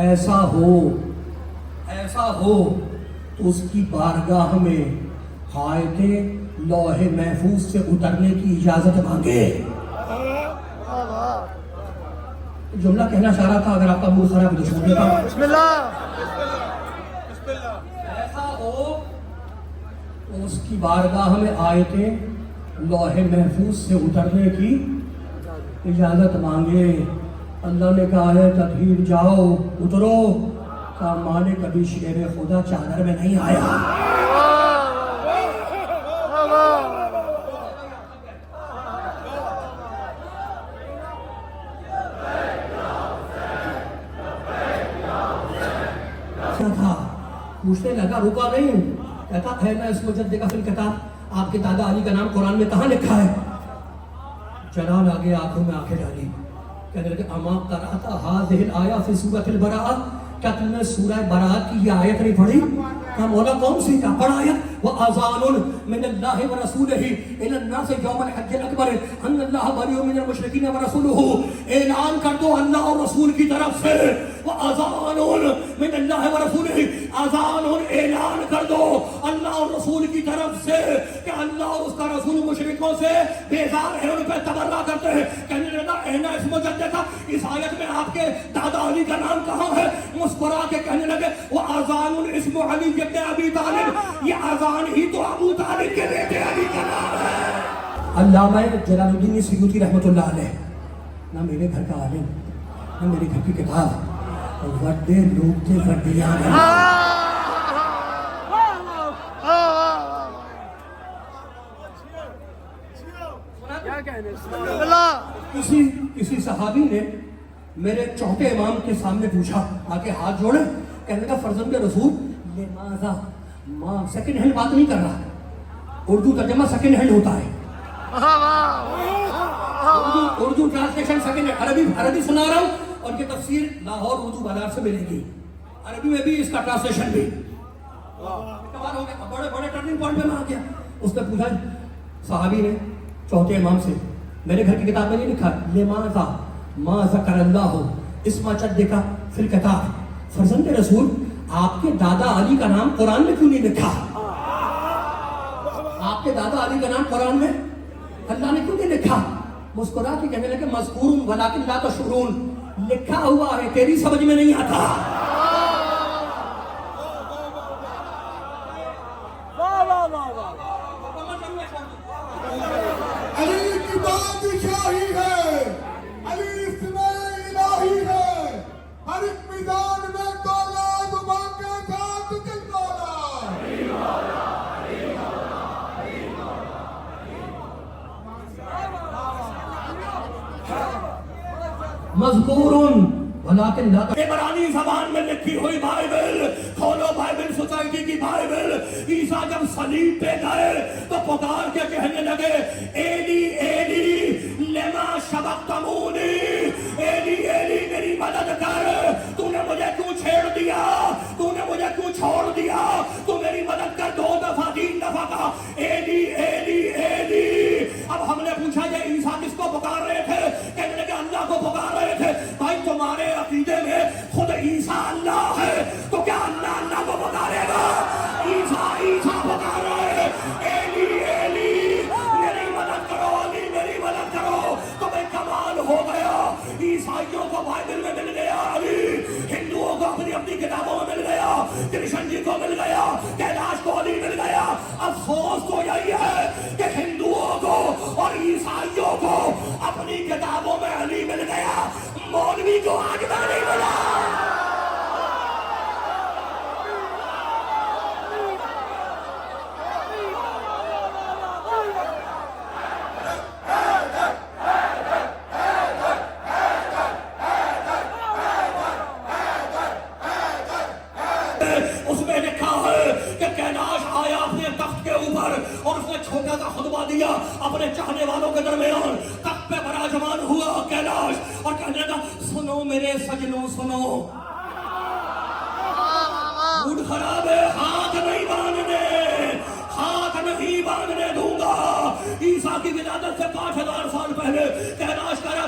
ایسا ہو تو اس کی بارگاہ میں آیتیں لوح محفوظ سے اترنے کی اجازت مانگے. جملہ کہنا چاہ رہا تھا، اگر آپ کا موڈ خراب ہے تو چھوڑ دیتا ہوں. بسم اللہ. ایسا ہو تو اس کی بارگاہ میں آیتیں لوح محفوظ سے اترنے کی اجازت مانگے. اللہ نے کہا ہے تطہیر جاؤ اترو. کہا مانے کبھی شیر خدا چادر میں نہیں آیا. تھا پوچھنے لگا، رکا نہیں. کہتا ہے نا اس مجدد کا فی الکتاب، آپ کے دادا علی کا نام قرآن میں کہاں لکھا ہے؟ جلال آگے آنکھوں میں آنکھیں ڈالی. کہنے لگے اما قرأت هذه الآیہ فی سورۃ البراءۃ، کیا تم نے سورہ براءت کی یہ آیت نہیں پڑھی؟ کہا مولا کون سی؟ کہا پڑھا آیت وَأَذَانٌ مِّنَ اللَّهِ وَرَسُولِهِ إِلَى النَّاسِ يَوْمَ الْحَجِّ الْأَكْبَرِ أَنَّ اللَّهَ بَرِيءٌ مِّنَ الْمُشْرِكِينَ وَرَسُولُهُ. اعلان کر دو اللہ اور رسول کی طرف سے وَأَذَانٌ مِّنَ اللَّهِ وَرَسُولِهِ، اذان اعلان کر دو اللہ اور رسول کی طرف سے کہ اللہ اور اس کا رسول مشرکوں سے بیزار ہے، ان پہ تبرہ کرتے ہیں. کہنے لگا اینا اس مجدد کا، اس آیت میں آپ کے دادا علی کا نام کہاں ہے؟ مسکرا کے کہنے لگے وہ اذان اسم علی ابن ابی طالب، یہ اذان ہی تو ابو طالب کے بیٹے علی کا نام ہے. علامہ جلال الدین سیوطی رحمۃ اللہ علیہ، نہ میرے گھر کا عالم نہ میرے گھر کی کتاب، وڈے لوگ تھے وڈیاں. کسی صحابی نے میرے چوتھے امام کے سامنے پوچھا، آ کے ہاتھ جوڑے، کہنے کا فرزند رسول لماذا، ماں سیکنڈ ہینڈ بات نہیں کر رہا، اردو ترجمہ سیکنڈ ہینڈ ہوتا ہے، اردو ٹرانسلیشن سیکنڈ ہینڈ. عربی سنا رہا ہوں اور کی تفسیر لاہور اردو بازار سے ملے گی، عربی میں بھی اس کا ٹرانسلیشن بھی. بڑے بڑے ٹرننگ پوائنٹ پہ میں آ گیا. اس نے پوچھا صحابی نے چوتھے امام سے، میرے گھر کی کتاب میں نہیں لکھا لماذا ما ذکر اللہ اسم جدک فی الکتاب، فرزند رسول آپ کے دادا علی کا نام قرآن میں کیوں نہیں لکھا؟ آپ کے دادا علی کا نام قرآن میں اللہ نے کیوں نہیں لکھا؟ مسکرا کے کہنے لگے مذکور ولکن لا تشعرون، لکھا ہوا ہے تیری سمجھ میں نہیں آتا. علی کی بادشاہی ہے، علی اسم الہی ہے، ہر ایک میدان میں دولت مانگے ساتھ دل مولا. مذکورن ولیکن لا. عبرانی زبان میں لکھی ہوئی بائبل کھولو، بائبل سوسائٹی کی بائبل. عیسیٰ جب صلیب پہ گئے تو پکار کے کہنے لگے ایلی ایلی لما شبقتمونی، ایلی ایلی میری مدد کر، تو نے مجھے کیوں چھیڑ دیا، تو نے مجھے کیوں چھوڑ دیا، تو میری مدد کر. 2 دفعہ 3 دفعہ کا ایلی ایلی ایلی. اب ہم نے پوچھا یہ عیسیٰ کس کو پکار رہے تھے؟ کہنے لگے اللہ کو پکار رہے تھے. بھائی تمہارے عقیدے میں خود عیسیٰ اللہ ہے تو کیا اللہ اللہ کو پکارے گا؟ عیسیٰ عیسیٰ پکار رہے ہیں ایلی ایلی میری مدد کرو، علی میری مدد کرو. تو بھائی کمال ہو گیا. عیسائیوں کو بائبل میں مل گیا علی، ہندوؤں کو اپنی اپنی کتابوں میں مل گیا، کرشن جی کو مل گیا، کیلاش کو علی مل گیا. افسوس تو یہی ہے کہ ہندوؤں کو اور عیسائیوں کو اپنی کتابوں میں علی مل گیا، مولوی کو آج نہ نہیں ملا. اس میں لکھا ہے کہ کیلاش آیا اپنے تخت کے اوپر اور اس نے چھوٹا سا خطبہ دیا اپنے چاہنے والوں کے درمیان. تخت پہ براجمان ہوا کیلاش اور کہنے لگا سنو میرے سجنوں سنو، موڈ خراب ہے، ہاتھ نہیں باندھنے دوں گا. عیسیٰ کی ولادت سے 5000 سال پہلے کیلاش کہہ رہا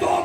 2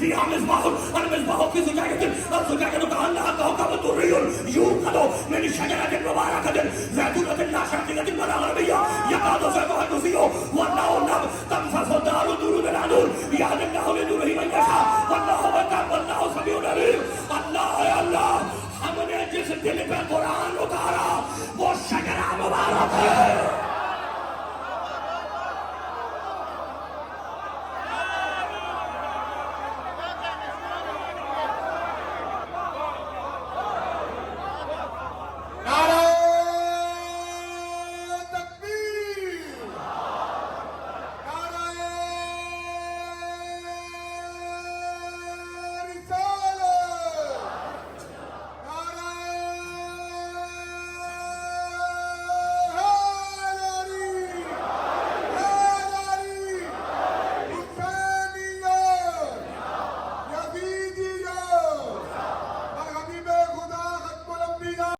فيها مصباح المصباح في زجاجة الزجاجة كأنها كوكب دري يوقد من شجرة مباركة زيتونة لا شرقية ولا غربية يكاد زيتها يضيء والله لم تمسسه النار نور من نور يهدي الله لنوره من يشاء والله